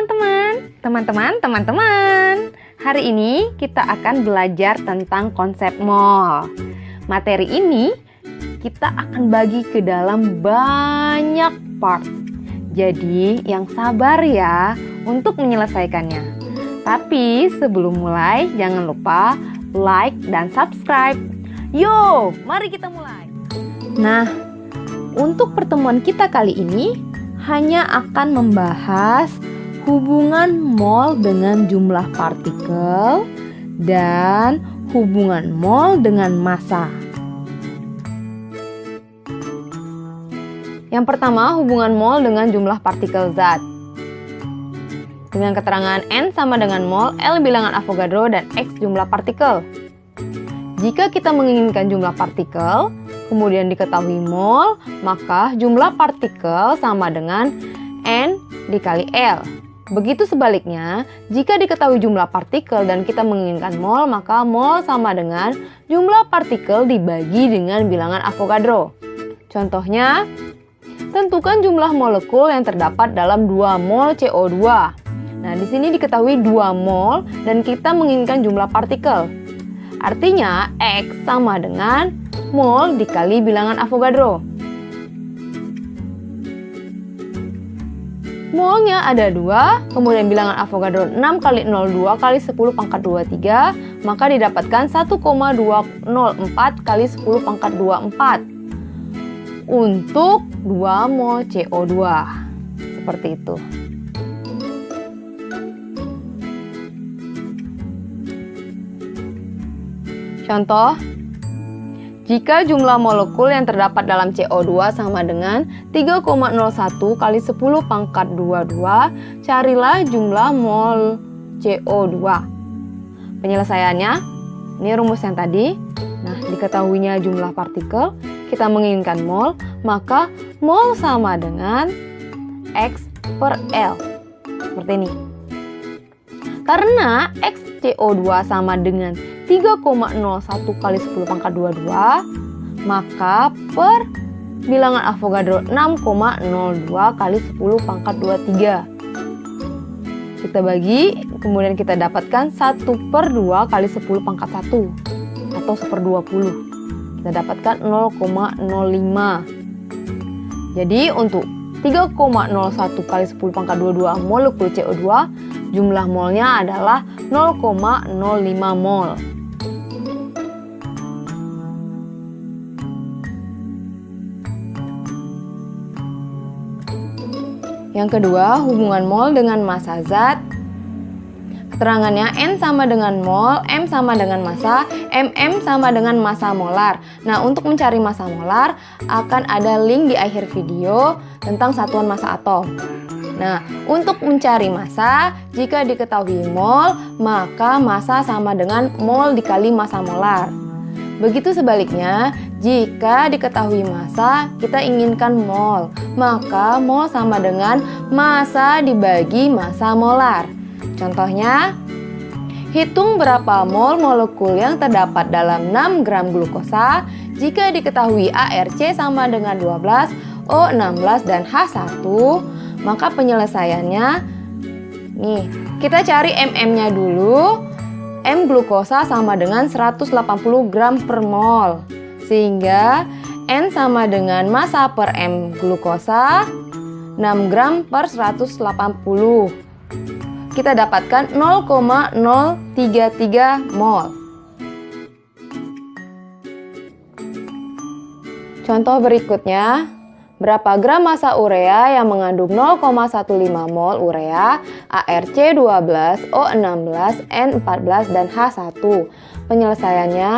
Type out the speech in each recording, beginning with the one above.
teman-teman. Hari ini kita akan belajar tentang konsep mol. Materi ini kita akan bagi ke dalam banyak part. Jadi yang sabar ya untuk menyelesaikannya. Tapi sebelum mulai jangan lupa like dan subscribe. Yo, mari kita mulai. Nah, untuk pertemuan kita kali ini hanya akan membahas hubungan mol dengan jumlah partikel dan hubungan mol dengan massa. Yang pertama, hubungan mol dengan jumlah partikel zat. Dengan keterangan N sama dengan mol, L bilangan Avogadro, dan X jumlah partikel. Jika kita menginginkan jumlah partikel, kemudian diketahui mol, maka jumlah partikel sama dengan N dikali L. Begitu sebaliknya, jika diketahui jumlah partikel dan kita menginginkan mol, maka mol sama dengan jumlah partikel dibagi dengan bilangan Avogadro. Contohnya, tentukan jumlah molekul yang terdapat dalam 2 mol CO2. Nah, di sini diketahui 2 mol dan kita menginginkan jumlah partikel. Artinya, X sama dengan mol dikali bilangan Avogadro. Molnya ada 2, kemudian bilangan Avogadro 6 kali 0,2 kali 10 pangkat 23, maka didapatkan 1,204 kali 10 pangkat 24 untuk 2 mol CO2. Seperti itu. Contoh, jika jumlah molekul yang terdapat dalam CO2 sama dengan 3,01 kali 10 pangkat 22, carilah jumlah mol CO2. Penyelesaiannya, ini rumus yang tadi. Nah, diketahuinya jumlah partikel, kita menginginkan mol, maka mol sama dengan X per L. Seperti ini. Karena X CO2 sama dengan 3,01 kali 10 pangkat 22, maka per bilangan Avogadro 6,02 kali 10 pangkat 23. Kita bagi, kemudian kita dapatkan 1/2 kali 10 pangkat 1 atau 1/20. Kita dapatkan 0,05. Jadi untuk 3,01 kali 10 pangkat 22 molekul CO2, jumlah molnya adalah 0,05 mol. Yang kedua, hubungan mol dengan massa zat. Keterangannya N sama dengan mol, M sama dengan massa, MM sama dengan massa molar. Nah, untuk mencari massa molar akan ada link di akhir video tentang satuan massa atom. Nah, untuk mencari massa, jika diketahui mol, maka massa sama dengan mol dikali massa molar. Begitu sebaliknya, jika diketahui massa, kita inginkan mol, maka mol sama dengan massa dibagi massa molar. Contohnya, hitung berapa mol molekul yang terdapat dalam 6 gram glukosa jika diketahui ARC sama dengan 12, O16, dan H1, maka penyelesaiannya, nih, kita cari MM-nya dulu. M glukosa sama dengan 180 gram per mol, sehingga N sama dengan massa per M glukosa 6 gram per 180. Kita dapatkan 0,033 mol. Contoh berikutnya, berapa gram massa urea yang mengandung 0,15 mol urea, ARC 12, O16, N14, dan H1? Penyelesaiannya,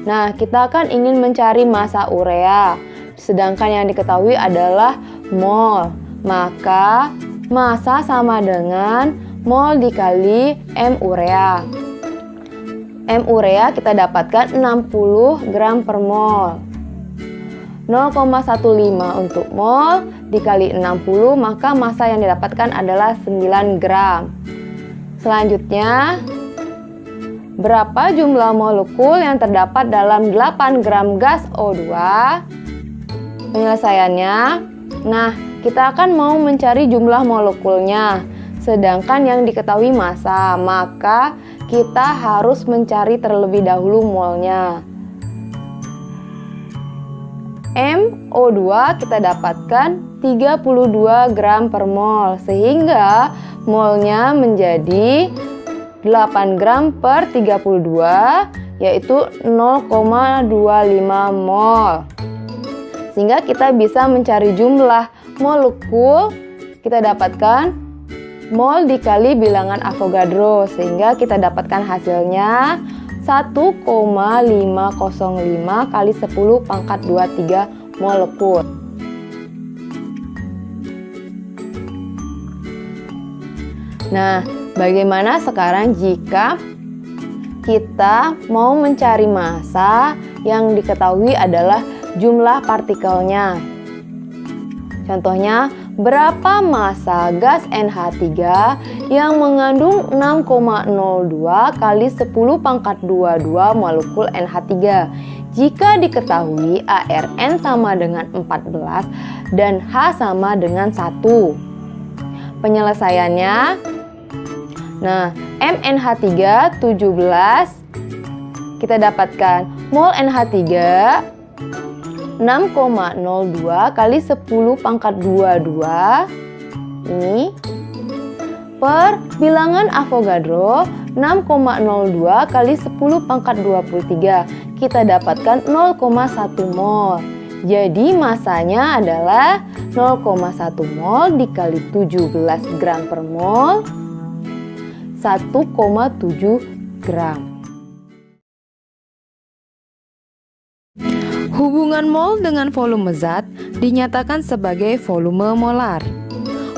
nah, kita kan ingin mencari massa urea, sedangkan yang diketahui adalah mol. Maka massa sama dengan mol dikali M urea. M urea kita dapatkan 60 gram per mol. 0,15 untuk mol dikali 60, maka massa yang didapatkan adalah 9 gram. Selanjutnya, berapa jumlah molekul yang terdapat dalam 8 gram gas O2? Penyelesaiannya, nah, kita akan mau mencari jumlah molekulnya. sedangkan yang diketahui massa, maka kita harus mencari terlebih dahulu molnya. MO2 kita dapatkan 32 gram per mol, sehingga molnya menjadi 8 gram per 32, yaitu 0,25 mol. Sehingga kita bisa mencari jumlah molekul, kita dapatkan mol dikali bilangan Avogadro, sehingga kita dapatkan hasilnya 1,505 kali 10 pangkat 23 molekul. Nah, bagaimana sekarang jika kita mau mencari massa yang diketahui adalah jumlah partikelnya? Contohnya, berapa massa gas NH3 yang mengandung 6,02 kali 10 pangkat 22 molekul NH3? Jika diketahui ARN sama dengan 14 dan H sama dengan 1. Penyelesaiannya, nah, MNH3 17, kita dapatkan mol NH3 6,02 kali 10 pangkat 22 ini per bilangan Avogadro 6,02 kali 10 pangkat 23, kita dapatkan 0,1 mol. Jadi massanya adalah 0,1 mol dikali 17 gram per mol, 1,7 gram. Hubungan mol dengan volume zat dinyatakan sebagai volume molar.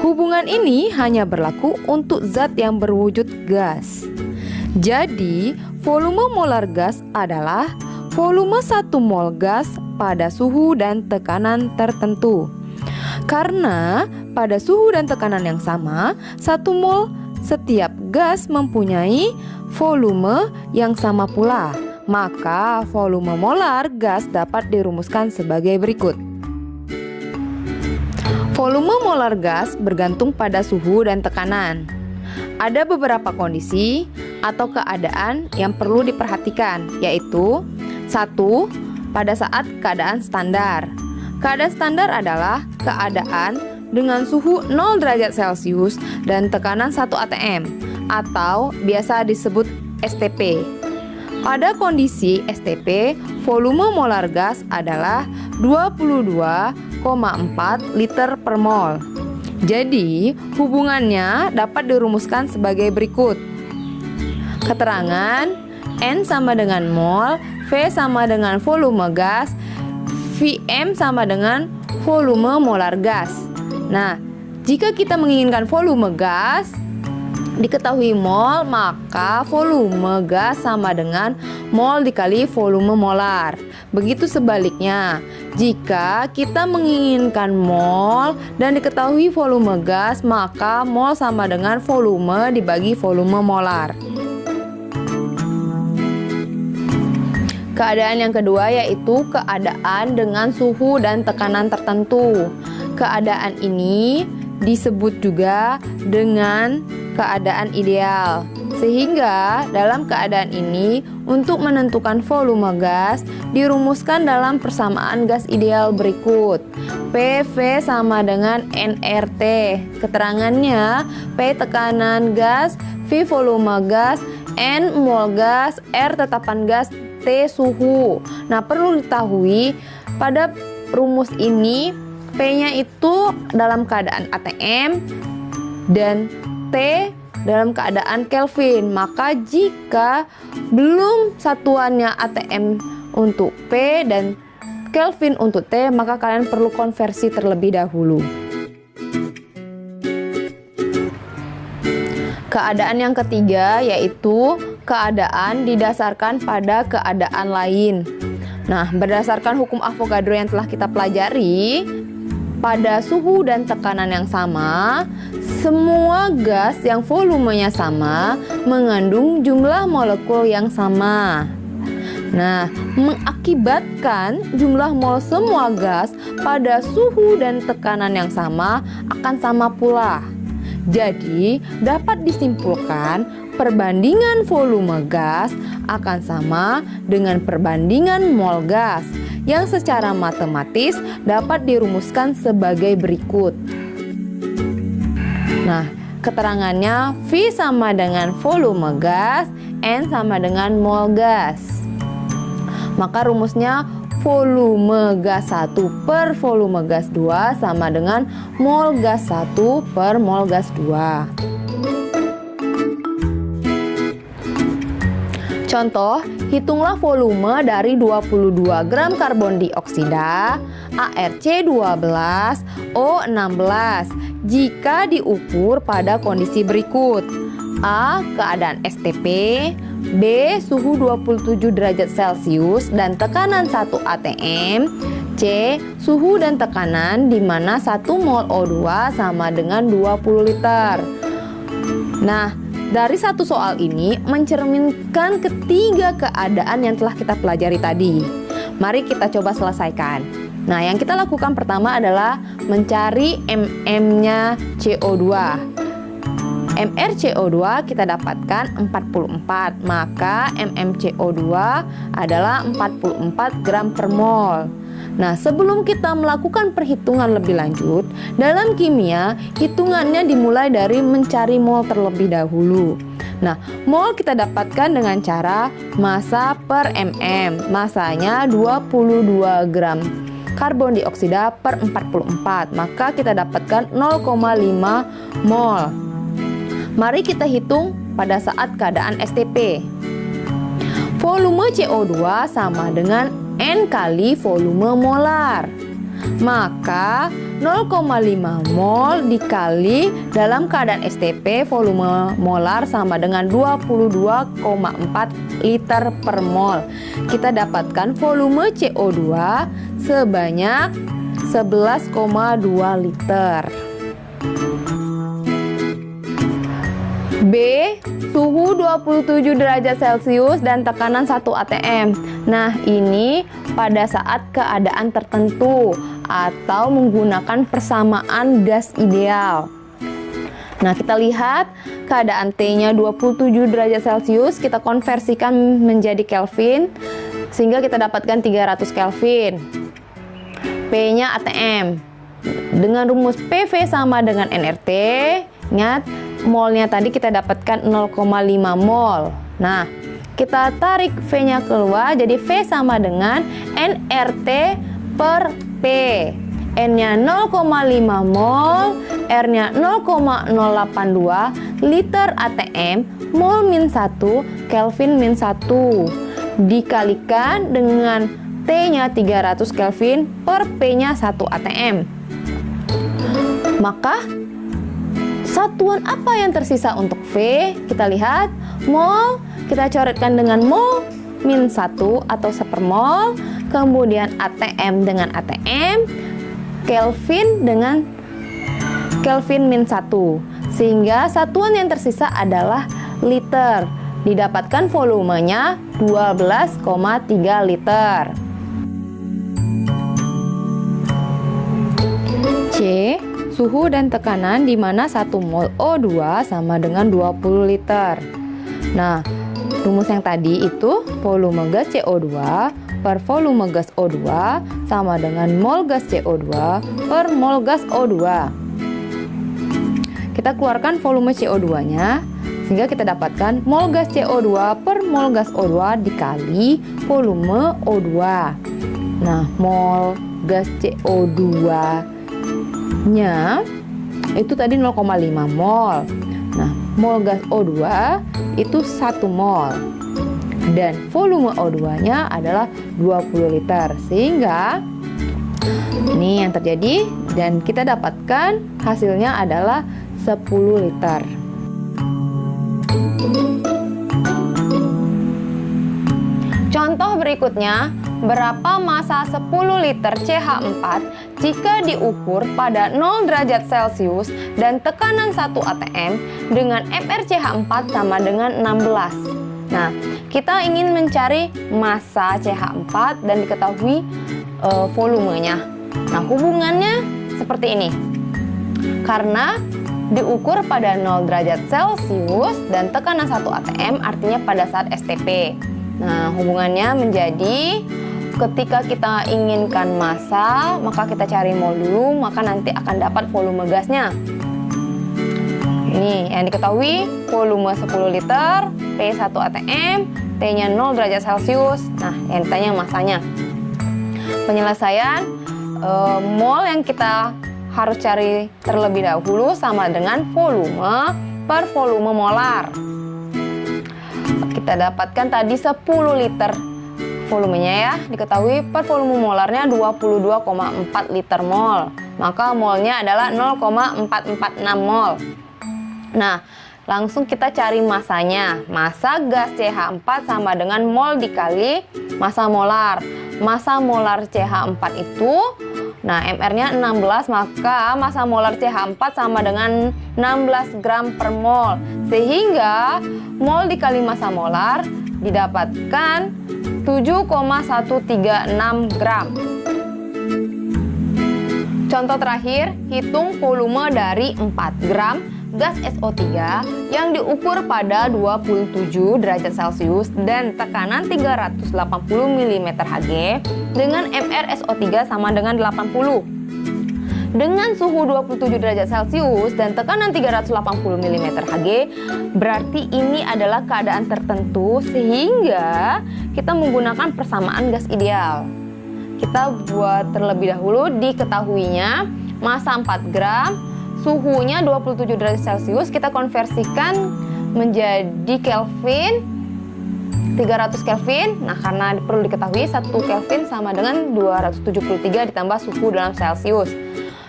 Hubungan ini hanya berlaku untuk zat yang berwujud gas. Jadi, volume molar gas adalah volume 1 mol gas pada suhu dan tekanan tertentu. Karena pada suhu dan tekanan yang sama, 1 mol setiap gas mempunyai volume yang sama pula. Maka volume molar gas dapat dirumuskan sebagai berikut. Volume molar gas bergantung pada suhu dan tekanan. Ada beberapa kondisi atau keadaan yang perlu diperhatikan, yaitu 1. Pada saat keadaan standar. Keadaan standar adalah keadaan dengan suhu 0 derajat Celcius dan tekanan 1 atm atau biasa disebut STP. Pada kondisi STP, volume molar gas adalah 22,4 liter per mol. Jadi, hubungannya dapat dirumuskan sebagai berikut. Keterangan N sama dengan mol, V sama dengan volume gas, Vm sama dengan volume molar gas. Nah, jika kita menginginkan volume gas diketahui mol, maka volume gas sama dengan mol dikali volume molar. Begitu sebaliknya, jika kita menginginkan mol dan diketahui volume gas, maka mol sama dengan volume dibagi volume molar. Keadaan yang kedua yaitu keadaan dengan suhu dan tekanan tertentu. Keadaan ini disebut juga dengan keadaan ideal. Sehingga dalam keadaan ini untuk menentukan volume gas dirumuskan dalam persamaan gas ideal berikut. PV sama dengan nRT. Keterangannya P tekanan gas, V volume gas, N mol gas, R tetapan gas, T suhu. Nah, perlu diketahui pada rumus ini P-nya itu dalam keadaan ATM dan T dalam keadaan Kelvin. Maka jika belum satuannya ATM untuk P dan Kelvin untuk T, maka kalian perlu konversi terlebih dahulu. Keadaan yang ketiga yaitu keadaan didasarkan pada keadaan lain. Nah, berdasarkan hukum Avogadro yang telah kita pelajari, pada suhu dan tekanan yang sama, semua gas yang volumenya sama mengandung jumlah molekul yang sama. Nah, mengakibatkan jumlah mol semua gas pada suhu dan tekanan yang sama akan sama pula. Jadi, dapat disimpulkan perbandingan volume gas akan sama dengan perbandingan mol gas yang secara matematis dapat dirumuskan sebagai berikut. Nah, keterangannya V sama dengan volume gas, N sama dengan mol gas. Maka rumusnya volume gas 1 per volume gas 2 sama dengan mol gas 1 per mol gas 2. Contoh, hitunglah volume dari 22 gram karbon dioksida ARC12O16 jika diukur pada kondisi berikut. A. Keadaan STP, B. Suhu 27 derajat Celcius dan tekanan 1 atm, C. Suhu dan tekanan di mana 1 mol O2 sama dengan 20 liter. Nah, dari satu soal ini mencerminkan ketiga keadaan yang telah kita pelajari tadi. Mari kita coba selesaikan. Nah, yang kita lakukan pertama adalah mencari MM-nya CO2. MrCO2 kita dapatkan 44, maka MmCO2 adalah 44 gram per mol. Nah, sebelum kita melakukan perhitungan lebih lanjut, dalam kimia, hitungannya dimulai dari mencari mol terlebih dahulu. Nah, mol kita dapatkan dengan cara massa per mm. Masanya 22 gram karbon dioksida per 44, maka kita dapatkan 0,5 mol. Mari kita hitung pada saat keadaan STP. Volume CO2 sama dengan N kali volume molar. Maka 0,5 mol dikali dalam keadaan STP volume molar sama dengan 22,4 liter per mol. Kita dapatkan volume CO2 sebanyak 11,2 liter. B. Suhu 27 derajat Celcius dan tekanan 1 atm. Nah, ini pada saat keadaan tertentu atau menggunakan persamaan gas ideal. Nah, kita lihat keadaan T-nya 27 derajat Celcius, kita konversikan menjadi Kelvin sehingga kita dapatkan 300 Kelvin. P-nya atm. Dengan rumus PV sama dengan nRT, ingat molnya tadi kita dapatkan 0,5 mol. Nah, kita tarik V-nya keluar, jadi V sama dengan nRT per P. N-nya 0,5 mol, R-nya 0,082 liter atm, mol min 1, Kelvin min 1. Dikalikan dengan T-nya 300 Kelvin per P-nya 1 atm. Maka satuan apa yang tersisa untuk V? Kita lihat, mol kita coretkan dengan mol min 1 atau sepermol, kemudian atm dengan atm, Kelvin dengan Kelvin min 1. Sehingga satuan yang tersisa adalah liter. Didapatkan volumenya 12,3 liter. C. Suhu dan tekanan di mana 1 mol O2 sama dengan 20 liter. Nah, rumus yang tadi itu volume gas CO2 per volume gas O2 sama dengan mol gas CO2 per mol gas O2. Kita keluarkan volume CO2-nya sehingga kita dapatkan mol gas CO2 per mol gas O2 dikali volume O2. Nah, mol gas CO2-nya itu tadi 0,5 mol. Nah, mol gas O2 itu 1 mol. Dan volume O2-nya adalah 20 liter. Sehingga ini yang terjadi dan kita dapatkan hasilnya adalah 10 liter. Contoh berikutnya, berapa massa 10 liter CH4 jika diukur pada 0 derajat Celcius dan tekanan 1 atm dengan mrCH4 sama dengan 16. Nah, kita ingin mencari massa CH4 dan diketahui volumenya. Nah, hubungannya seperti ini. Karena diukur pada 0 derajat Celcius dan tekanan 1 atm artinya pada saat STP. Nah, hubungannya menjadi ketika kita inginkan massa, maka kita cari mol dulu, maka nanti akan dapat volume gasnya. Ini yang diketahui, volume 10 liter, P 1 atm, T-nya 0 derajat Celcius. Nah, yang ditanya massanya. Penyelesaian mol yang kita harus cari terlebih dahulu sama dengan volume per volume molar. Kita dapatkan tadi 10 liter volumenya ya, diketahui per volume molarnya 22,4 liter mol. Maka molnya adalah 0,446 mol. Nah, langsung kita cari massanya. Massa gas CH4 sama dengan mol dikali massa molar. Massa molar CH4 itu, nah MR-nya 16, maka massa molar CH4 sama dengan 16 gram per mol. Sehingga mol dikali massa molar didapatkan 7,136 gram. Contoh terakhir, hitung volume dari 4 gram gas SO3 yang diukur pada 27 derajat Celcius dan tekanan 380 mm Hg dengan MR SO3 sama dengan 80. Dengan suhu 27 derajat Celcius dan tekanan 380 mm Hg, berarti ini adalah keadaan tertentu sehingga kita menggunakan persamaan gas ideal. Kita buat terlebih dahulu, diketahuinya massa 4 gram, suhunya 27 derajat Celcius, kita konversikan menjadi Kelvin, 300 Kelvin. Nah, karena perlu diketahui 1 Kelvin sama dengan 273 ditambah suhu dalam Celcius.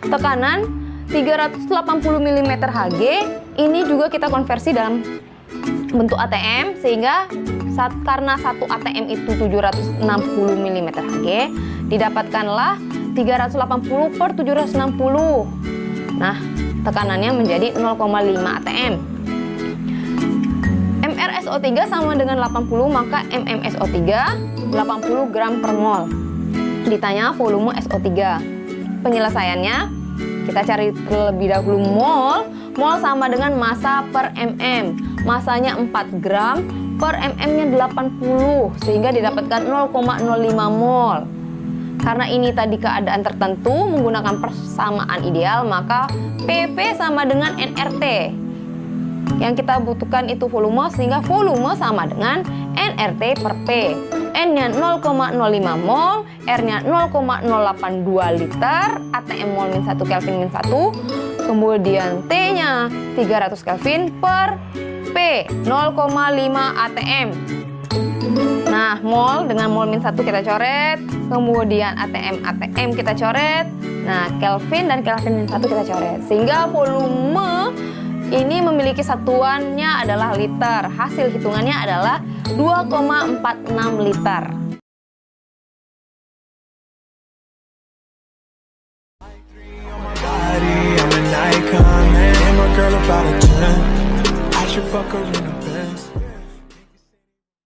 Tekanan 380 mm Hg, ini juga kita konversi dalam bentuk ATM, sehingga karena 1 ATM itu 760 mm Hg, didapatkanlah 380 per 760. Nah, tekanannya menjadi 0,5 atm. MrSO3 sama dengan 80, maka MmSO3 80 gram per mol. Ditanya volume SO3. Penyelesaiannya, kita cari terlebih dahulu mol. Mol sama dengan massa per mm. Massanya 4 gram, per mm-nya 80, sehingga didapatkan 0,05 mol. Karena ini tadi keadaan tertentu menggunakan persamaan ideal, maka PP sama dengan nRT. Yang kita butuhkan itu volume, sehingga volume sama dengan nRT per P. N-nya 0,05 mol, R-nya 0,082 liter, ATM mol min 1 Kelvin min 1, kemudian T-nya 300 Kelvin per P, 0,5 ATM. Nah, mol dengan mol min 1 kita coret, kemudian ATM kita coret, nah Kelvin dan Kelvin min 1 kita coret, sehingga volume ini memiliki satuannya adalah liter. Hasil hitungannya adalah 2,46 liter. Fuck her in the Benz.